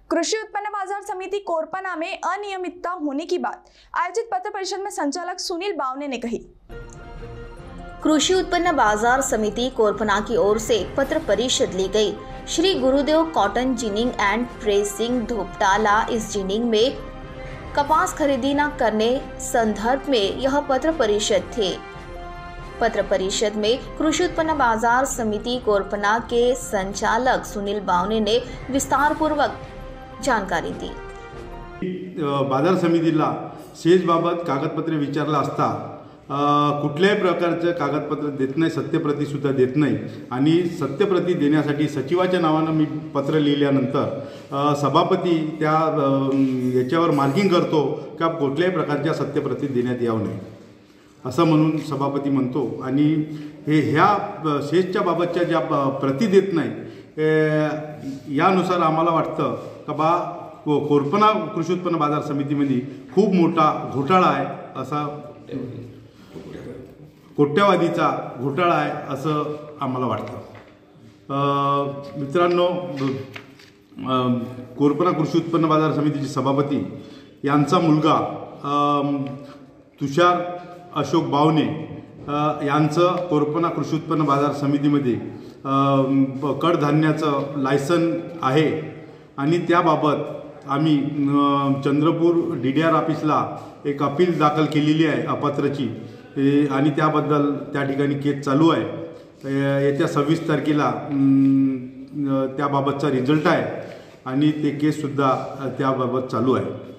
कृषि उत्पन्न बाजार समिति कोरपना में अनियमितता होने की बात आयोजित पत्र परिषद में संचालक सुनील बावने ने कही। कृषि उत्पन्न बाजार समिति कोरपना की ओर से पत्र परिषद ली गई। Shri Gurudev cotton ginning and pressing Dhoptala इस जिनिंग में कपास खरीदी न करने संदर्भ में यह पत्र परिषद थे। पत्र परिषद में कृषि उत्पन्न बाजार समिति कोरपना के संचालक सुनील बावने ने विस्तार पूर्वक जानकारी दी। बाजार समितीला सेजबाबत कागदपत्रे विचारला असता कुठल्याही प्रकारचे कागदपत्र देत नाही, सत्यप्रती सुद्धा देत नाही आणि सत्यप्रती देण्यासाठी सचिवाच्या नावाने मी पत्र लिहिल्यानंतर सभापती त्या याच्यावर मार्किंग करतो का कुठल्याही प्रकारच्या सत्यप्रती देण्यात यावं नाही असं म्हणून सभापती म्हणतो आणि ह्या शेजच्या बाबतच्या ज्या प्रती देत नाही यानुसार आम्हाला वाटतं का बा कोरपना कृषी उत्पन्न बाजार समितीमध्ये खूप मोठा घोटाळा आहे, असा कोट्यावधीचा घोटाळा आहे असं आम्हाला वाटतं। मित्रांनो, कोरपना कृषी उत्पन्न बाजार समितीचे सभापती यांचा मुलगा तुषार अशोक बावने यांचं कोरपना कृषी उत्पन्न बाजार समितीमध्ये कडधान्याचं लायसन आहे आणि त्याबाबत आम्ही चंद्रपूर DDR ऑफिसला एक अपील दाखल केलेली आहे अपात्रची आणि त्याबद्दल त्या ठिकाणी केस चालू आहे। येत्या 26 तारखेला त्याबाबतचा रिझल्ट आहे आणि ते केस सुद्धा त्याबाबत चालू आहे।